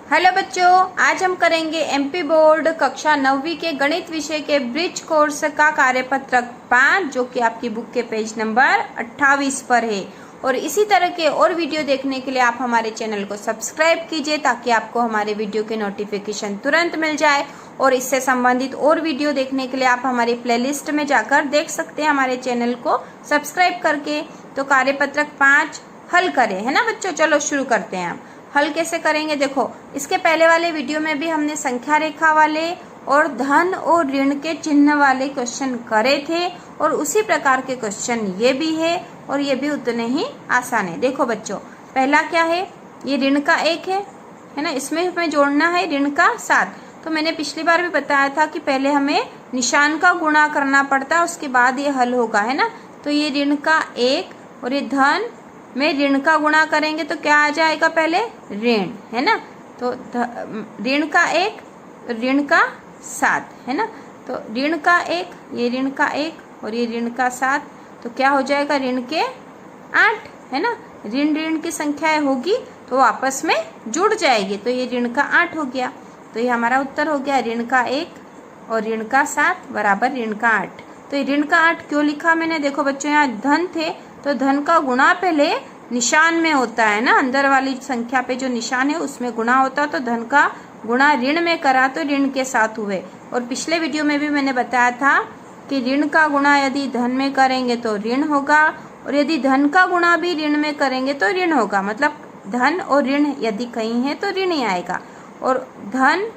Hello बच्चों, आज हम करेंगे एमपी बोर्ड कक्षा 9वीं के गणित विषय के ब्रिज कोर्स का कार्यपत्रक 5 जो कि आपकी बुक के पेज नंबर 28 पर है। और इसी तरह के और वीडियो देखने के लिए आप हमारे चैनल को सब्सक्राइब कीजिए ताकि आपको हमारे वीडियो के नोटिफिकेशन तुरंत मिल जाए। और इससे संबंधित और वीडियो देखने के लिए आप हमारी प्लेलिस्ट में जाकर देख सकते हैं हमारे चैनल को सब्सक्राइब करके। तो कार्यपत्रक 5 हल करें, है ना बच्चों। चलो शुरू करते हैं। हम हल कैसे करेंगे, देखो इसके पहले वाले वीडियो में भी हमने संख्या रेखा वाले और धन और ऋण के चिन्ह वाले क्वेश्चन करे थे और उसी प्रकार के क्वेश्चन ये भी है और ये भी उतने ही आसान है। देखो बच्चों, पहला क्या है, ये ऋण का 1 है ना, इसमें हमें जोड़ना है ऋण का 7। तो मैंने पिछली बार भी बताया था कि पहले हमें निशान का गुणा करना पड़ता है, उसके बाद ये हल होगा, है ना। तो ये ऋण का 1 और ये धन में ऋण का गुणा करेंगे तो क्या आ जाएगा, पहले ऋण, है ना। तो ऋण का 1 ऋण का 7, है ना। तो ऋण का 1 ये ऋण का 1 और ये ऋण का 7, तो क्या हो जाएगा, ऋण के 8, है ना। ऋण ऋण की संख्याएं होगी तो वो आपस में जुड़ जाएगी, तो ये ऋण का 8 हो गया। तो ये हमारा उत्तर हो गया, ऋण का 1 और ऋण का 7 बराबर ऋण का 8। तो ये ऋण का 8 क्यों लिखा मैंने, देखो बच्चों यहाँ धन थे तो धन का गुणा पहले निशान में होता है ना, अंदर वाली संख्या पे जो निशान है उसमें गुणा होता, तो धन का गुणा ऋण में करा तो ऋण के साथ हुए। और पिछले वीडियो में भी मैंने बताया था कि ऋण का गुणा यदि धन में करेंगे तो ऋण होगा और यदि धन का गुणा भी ऋण में करेंगे तो ऋण होगा। मतलब धन और ऋण यदि कहीं है तो ऋण ही आएगा। और धन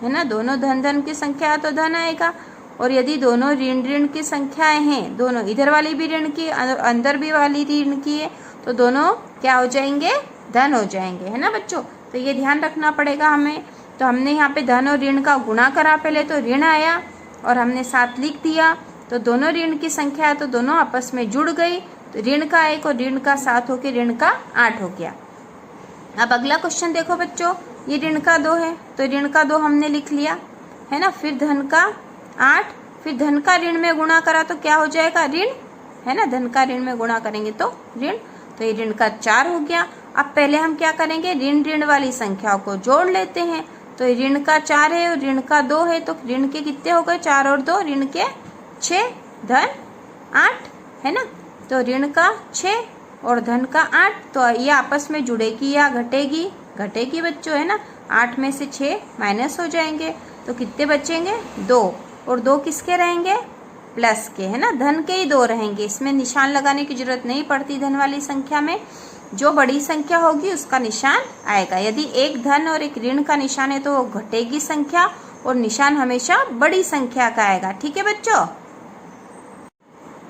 है ना, दोनों धन धन की संख्या है तो धन आएगा। और यदि दोनों ऋण ऋण की संख्याएं हैं, दोनों इधर वाली भी ऋण की अंदर भी वाली ऋण की है, तो दोनों क्या हो जाएंगे, धन हो जाएंगे, है ना बच्चों। तो ये ध्यान रखना पड़ेगा हमें। तो हमने यहाँ पे धन और ऋण का गुणा करा पहले, तो ऋण आया और हमने 7 लिख दिया, तो दोनों ऋण की संख्या है तो दोनों आपस में जुड़ गई, तो ऋण का 1 और ऋण का 7 होके ऋण का 8 हो गया। अब अगला क्वेश्चन देखो बच्चों, ये ऋण का 2 है तो ऋण का 2 हमने लिख लिया, है ना। फिर धन का 8, फिर धन का ऋण में गुणा करा तो क्या हो जाएगा, ऋण, है ना। धन का ऋण में गुणा करेंगे तो ऋण, तो ये ऋण का 4 हो गया। अब पहले हम क्या करेंगे, ऋण ऋण वाली संख्याओं को जोड़ लेते हैं। तो ऋण का 4 है और ऋण का 2 है, तो ऋण के कितने हो गए, 4 और 2 ऋण के 6, धन 8, है ना। तो ऋण का 6 और धन का 8, तो ये आपस में जुड़ेगी या घटेगी, घटेगी बच्चों, है ना। 8 में से 6 माइनस हो जाएंगे तो कितने बचेंगे, 2, और 2 किसके रहेंगे, प्लस के, है ना। धन के ही 2 रहेंगे, इसमें निशान लगाने की जरूरत नहीं पड़ती। धन वाली संख्या में जो बड़ी संख्या होगी उसका निशान आएगा। यदि एक धन और एक ऋण का निशान है तो वो घटेगी संख्या और निशान हमेशा बड़ी संख्या का आएगा, ठीक है बच्चों।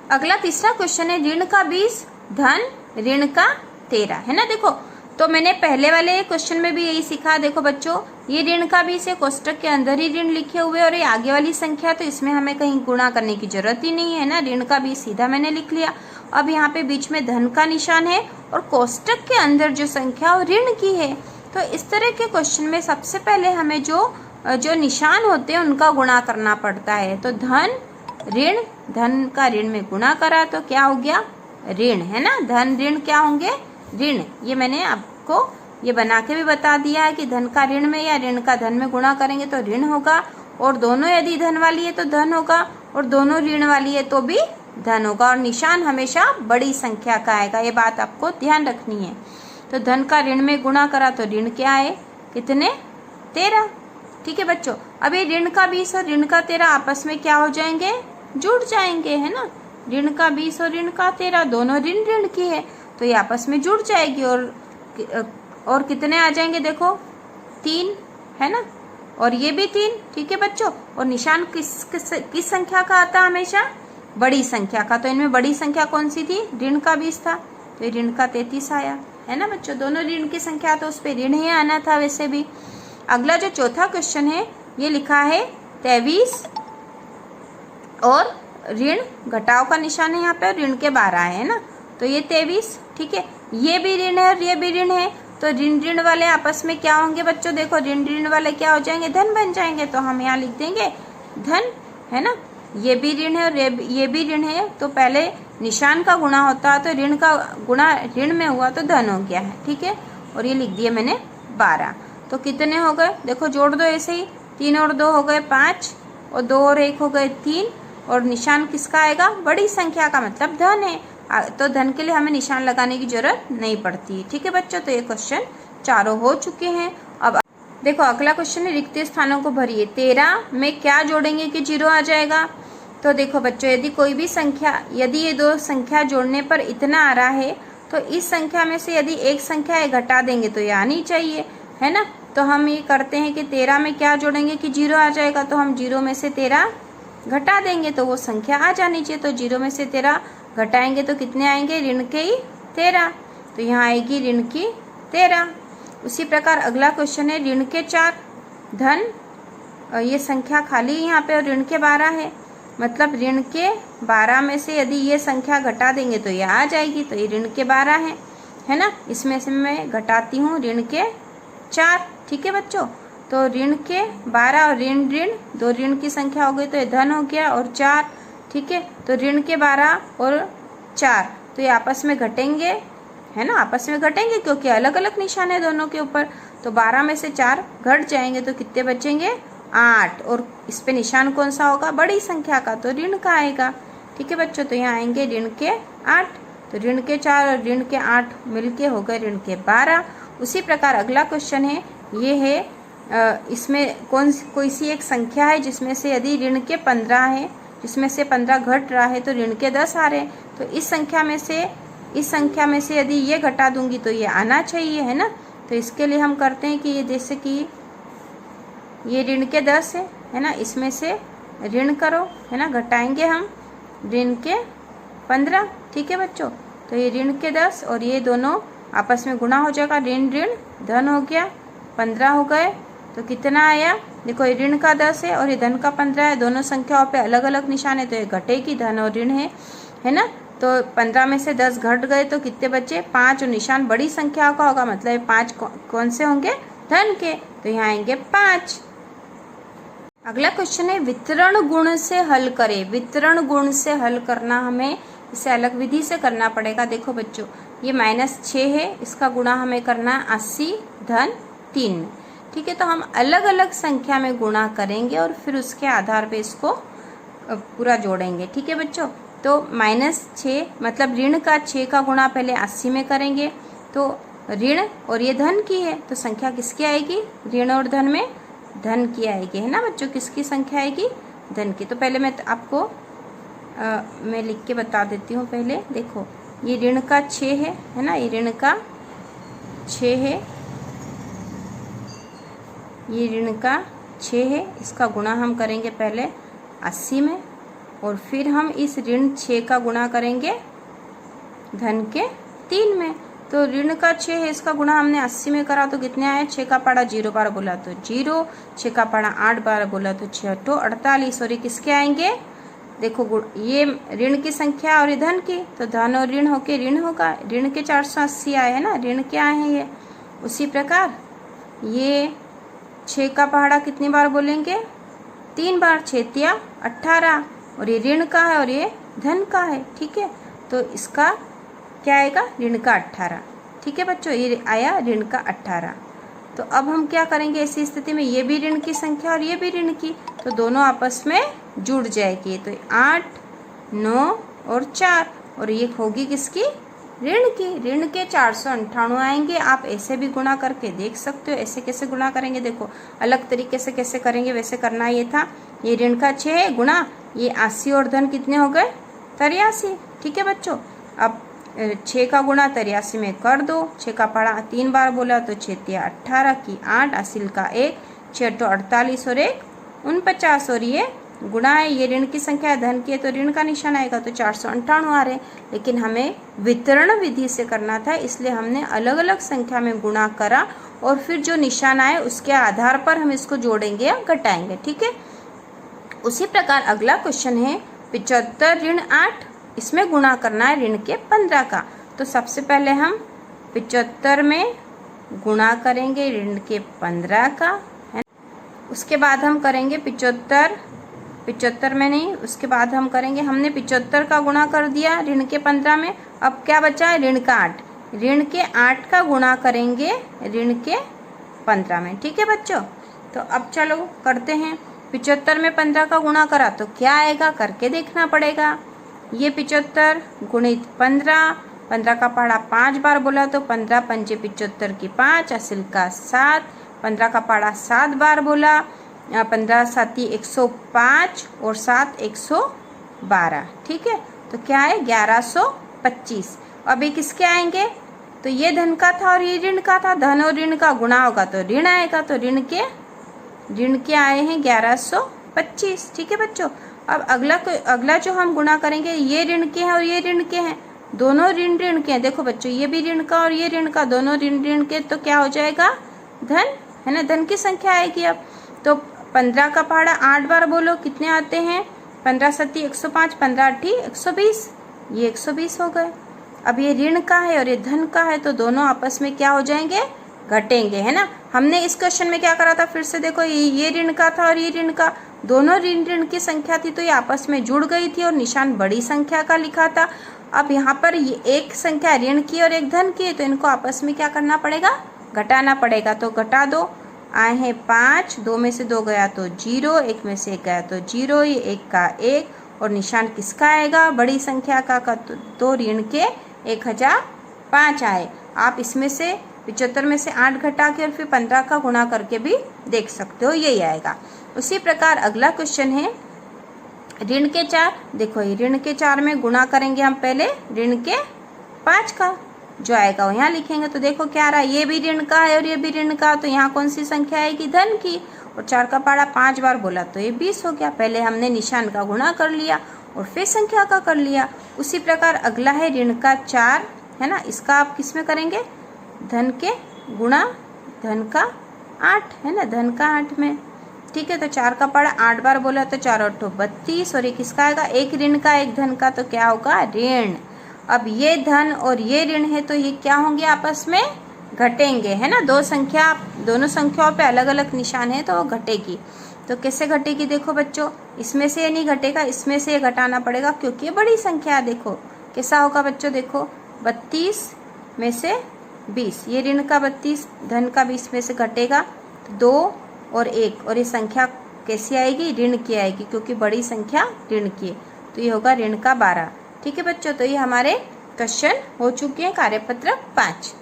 अगला तीसरा क्वेश्चन है, ऋण का 20 धन ऋण का 13, है ना। देखो तो मैंने पहले वाले क्वेश्चन में भी यही सीखा। देखो बच्चों, ये ऋण का 20 है, कोष्टक के अंदर ही ऋण लिखे हुए और ये आगे वाली संख्या, तो इसमें हमें कहीं गुणा करने की जरूरत ही नहीं है ना। ऋण का 20 सीधा मैंने लिख लिया। अब यहाँ पे बीच में धन का निशान है और कोष्टक के अंदर जो संख्या वो ऋण की है। तो इस तरह के क्वेश्चन में सबसे पहले हमें जो निशान होते हैं उनका गुणा करना पड़ता है। तो धन ऋण, धन का ऋण में गुणा करा तो क्या हो गया, ऋण, है ना। धन ऋण क्या होंगे, ऋण। ये मैंने आपको ये बना के भी बता दिया है कि धन का ऋण में या ऋण का धन में गुणा करेंगे तो ऋण होगा, और दोनों यदि धन वाली है तो धन होगा और दोनों ऋण वाली है तो भी धन होगा, और निशान हमेशा बड़ी संख्या का आएगा। ये बात आपको ध्यान रखनी है। तो धन का ऋण में गुणा करा तो ऋण क्या आए, कितने, 13, ठीक है बच्चों। अब ये ऋण का 20 और ऋण का 13 आपस में क्या हो जाएंगे, जुड़ जाएंगे, है ना। ऋण का 20 और ऋण का 13 दोनों ऋण ऋण की है तो ये आपस में जुड़ जाएगी और कितने आ जाएंगे, देखो 3, है ना, और ये भी 3, ठीक है बच्चों। और निशान किस संख्या का आता हमेशा, बड़ी संख्या का। तो इनमें बड़ी संख्या कौन सी थी, ऋण का 20 था तो ये ऋण का 33 आया, है ना बच्चों। दोनों ऋण की संख्या तो उस पर ऋण ही आना था वैसे भी। अगला जो चौथा क्वेश्चन है ये लिखा है 23 और ऋण घटाव का निशान है यहाँ पे और ऋण के 12 है ना। तो ये 23, ठीक है, ये भी ऋण है और ये भी ऋण है, तो ऋण ऋण वाले आपस में क्या होंगे बच्चों, देखो ऋण ऋण वाले क्या हो जाएंगे, धन बन जाएंगे। तो हम यहाँ लिख देंगे धन, है ना। ये भी ऋण है और ये भी ऋण है, तो पहले निशान का गुणा होता है तो ऋण का गुणा ऋण में हुआ तो धन हो गया है, ठीक है। और ये लिख दिया मैंने 12। तो कितने हो गए, देखो जोड़ दो ऐसे ही, 3 और 2 हो गए 5, और 2 और 1 हो गए 3, और निशान किसका आएगा, बड़ी संख्या का, मतलब धन है। तो धन के लिए हमें निशान लगाने की जरूरत नहीं पड़ती। ठीक है बच्चों, तो ये क्वेश्चन चारों हो चुके हैं। अब देखो अगला क्वेश्चन है, रिक्त स्थानों को भरिए। 13 में क्या जोड़ेंगे कि 0 आ जाएगा। तो देखो बच्चों, यदि कोई भी संख्या, यदि ये दो संख्या जोड़ने पर इतना आ रहा है, तो इस संख्या में से यदि एक संख्या ये घटा देंगे तो ये आनी चाहिए, है ना। तो हम ये करते हैं कि 13 में क्या जोड़ेंगे कि 0 आ जाएगा। तो हम 0 में से 13 घटा देंगे तो वो संख्या आ जानी चाहिए। तो 0 में से 13 घटाएंगे तो कितने आएंगे, ऋण के ही 13। तो यहाँ आएगी ऋण की 13। उसी प्रकार अगला क्वेश्चन है, ऋण के 4 धन, ये संख्या खाली यहाँ पे, और ऋण के 12 है, मतलब ऋण के 12 में से यदि ये संख्या घटा देंगे तो ये आ जाएगी। तो ये ऋण के 12 है ना। इसमें से मैं घटाती हूँ ऋण के 4। ठीक है बच्चों, तो ऋण के 12 और ऋण ऋण, दो ऋण की संख्या हो गई, तो ये धन हो गया, और 4। ठीक है, तो ऋण के 12 और 4 तो ये आपस में घटेंगे, है ना, आपस में घटेंगे क्योंकि अलग अलग निशान है दोनों के ऊपर। तो 12 में से 4 घट जाएंगे तो कितने बचेंगे, 8। और इस पे निशान कौन सा होगा, बड़ी संख्या का, तो ऋण का आएगा। ठीक है बच्चों, तो यहाँ आएंगे ऋण के 8। तो ऋण के 4 और ऋण के 8 मिलके हो गए ऋण के 12। उसी प्रकार अगला क्वेश्चन है, ये है इसमें कोई सी एक संख्या है जिसमें से यदि ऋण के 15 है, जिसमें से 15 घट रहा है तो ऋण के 10 आ रहे हैं। तो इस संख्या में से यदि ये घटा दूंगी तो ये आना चाहिए, है ना। तो इसके लिए हम करते हैं कि ये जैसे कि ये ऋण के 10 है ना, इसमें से ऋण करो, है ना, घटाएंगे हम ऋण के 15। ठीक है बच्चों, तो ये ऋण के 10 और ये दोनों आपस में गुणा हो जाएगा, ऋण ऋण धन हो गया, 15 हो गए। तो कितना आया, देखो ये ऋण का 10 है और ये धन का 15 है, दोनों संख्याओं पे अलग अलग निशान है, तो ये घटेगी, धन और ऋण है ना। तो 15 में से 10 घट गए तो कितने बचे, 5, और निशान बड़ी संख्या का होगा, मतलब 5 कौन से होंगे, धन के। तो यहाँ आएंगे 5। अगला क्वेश्चन है, वितरण गुण से हल करें। वितरण गुण से हल करना, हमें इसे अलग विधि से करना पड़ेगा। देखो बच्चों, ये -6 है, इसका गुणा हमें करना है 80 धन 3। ठीक है, तो हम अलग अलग संख्या में गुणा करेंगे और फिर उसके आधार पे इसको पूरा जोड़ेंगे। ठीक है बच्चों, तो -6 मतलब ऋण का 6 का गुणा पहले 80 में करेंगे, तो ऋण और ये धन की है, तो संख्या किसकी आएगी, ऋण और धन में धन की आएगी, है ना बच्चों। किसकी संख्या आएगी, धन की। तो पहले मैं आपको मैं लिख के बता देती हूँ। पहले देखो, ये ऋण का 6 है ना, ये ऋण का 6 है, ये ऋण का 6 है, इसका गुणा हम करेंगे पहले 80 में, और फिर हम इस ऋण 6 का गुणा करेंगे धन के 3 में। तो ऋण का 6 है, इसका गुणा हमने 80 में करा तो कितने आए, 6 का पड़ा 0 बार बोला तो 0, 6 का पड़ा 8 बार बोला तो 6 तो 48। और ये किसके आएंगे, देखो ये ऋण की संख्या और ये धन की, तो धन और ऋण होके ऋण होगा, ऋण के 480 आए है ना, ऋण क्या है ये। उसी प्रकार ये 6 का पहाड़ा कितनी बार बोलेंगे, 3 बार, 6 तिया 18, और ये ऋण का है और ये धन का है। ठीक है, तो इसका क्या आएगा, ऋण का 18। ठीक है बच्चों, ये आया ऋण का 18। तो अब हम क्या करेंगे ऐसी स्थिति में, ये भी ऋण की संख्या और ये भी ऋण की, तो दोनों आपस में जुड़ जाएगी। तो 8, 9 और 4, और ये होगी किसकी, ऋण की। ऋण के 498 आएंगे। आप ऐसे भी गुणा करके देख सकते हो। ऐसे कैसे गुणा करेंगे, देखो अलग तरीके से कैसे करेंगे, वैसे करना ये था। ये ऋण का 6 है गुणा ये 80 और धन कितने हो गए, 83। ठीक है बच्चों, अब 6 का गुणा 83 में कर दो। 6 का पढ़ा 3 बार बोला तो 6 तिया 18 की 8, असिल का 1, 6 तो 48 और 1 49, और ये गुणा है, ये ऋण की संख्या है, धन की है तो ऋण का निशान आएगा, तो 498 आ रहे। लेकिन हमें वितरण विधि से करना था, इसलिए हमने अलग अलग संख्या में गुणा करा और फिर जो निशान आए उसके आधार पर हम इसको जोड़ेंगे या घटाएंगे। ठीक है, उसी प्रकार अगला क्वेश्चन है 75 ऋण 8, इसमें गुणा करना है ऋण के 15 का। तो सबसे पहले हम 75 में गुणा करेंगे ऋण के 15 का, है। उसके बाद हम करेंगे 75 में नहीं, उसके बाद हम करेंगे, हमने 75 का गुणा कर दिया ऋण के 15 में। अब क्या बचा है, ऋण का 8। ऋण के 8 का गुणा करेंगे ऋण के 15 में। ठीक है बच्चों, तो अब चलो करते हैं। 75 में 15 का गुणा करा तो क्या आएगा, करके देखना पड़ेगा। ये 75 गुणित 15, 15 का पहाड़ा 5 बार बोला तो 15 पंजे 75 की 5, असिल का 7, 15 का पहाड़ा 7 बार बोला, 15 साती 105 और 7 112। ठीक है, तो क्या है 1125। अब ये किसके आएंगे, तो ये धन का था और ये ऋण का था, धन और ऋण का गुणा होगा तो ऋण आएगा, तो ऋण के आए हैं 1125। ठीक है बच्चों, अब अगला जो हम गुणा करेंगे, ये ऋण के हैं और ये ऋण के हैं, दोनों ऋण के हैं। देखो बच्चों, ये भी ऋण का और ये ऋण का, दोनों ऋण के, तो क्या हो जाएगा, धन है ना, धन की संख्या आएगी। अब तो 15 का पहाड़ा 8 बार बोलो, कितने आते हैं, 15 सत्ती 105, 15 अट्ठी 120, ये 120 हो गए। अब ये ऋण का है और ये धन का है, तो दोनों आपस में क्या हो जाएंगे, घटेंगे, है ना। हमने इस क्वेश्चन में क्या करा था, फिर से देखो, ये ऋण का था और ये ऋण का, दोनों ऋण की संख्या थी, तो ये आपस में जुड़ गई थी और निशान बड़ी संख्या का लिखा था। अब यहाँ पर ये एक संख्या ऋण की और एक धन की है, तो इनको आपस में क्या करना पड़ेगा, घटाना पड़ेगा। तो घटा दो, आए हैं 5, 2 में से 2 गया तो 0, 1 में से 1 गया तो 0, ये 1 का 1 और निशान किसका आएगा, बड़ी संख्या का, तो ऋण के 1005 आए। आप इसमें से 75 में से 8 घटा के और फिर 15 का गुणा करके भी देख सकते हो, यही आएगा। उसी प्रकार अगला क्वेश्चन है ऋण के 4। देखो, ये ऋण के 4 में गुणा करेंगे हम पहले ऋण के 5 का, जो आएगा वो यहाँ लिखेंगे। तो देखो क्या आ रहा है, ये भी ऋण का है और ये भी ऋण का, तो यहाँ कौन सी संख्या आएगी, धन की, और 4 का पहाड़ा 5 बार बोला तो ये 20 हो गया। पहले हमने निशान का गुणा कर लिया और फिर संख्या का कर लिया। उसी प्रकार अगला है ऋण का 4, है ना, इसका आप किस में करेंगे, धन के गुणा धन का 8, है ना, धन का 8 में। ठीक है, तो 4 का पहाड़ा 8 बार बोला तो 4 8 32 और ये किसका आएगा, एक ऋण का एक धन का, तो क्या होगा, ऋण। अब ये धन और ये ऋण है, तो ये क्या होंगे, आपस में घटेंगे, है ना। दोनों संख्याओं पे अलग अलग निशान है, तो वो घटेगी। तो कैसे घटेगी, देखो बच्चों, इसमें से ये नहीं घटेगा, इसमें से ये घटाना पड़ेगा, क्योंकि ये बड़ी संख्या है। देखो कैसा होगा बच्चों, देखो 32 में से 20, ये ऋण का 32, धन का 20 में से घटेगा, 2 और 1, और ये संख्या कैसी आएगी, ऋण की आएगी, क्योंकि बड़ी संख्या ऋण की है, तो ये होगा ऋण का 12। ठीक है बच्चों, तो ये हमारे क्वेश्चन हो चुके हैं कार्यपत्र 5।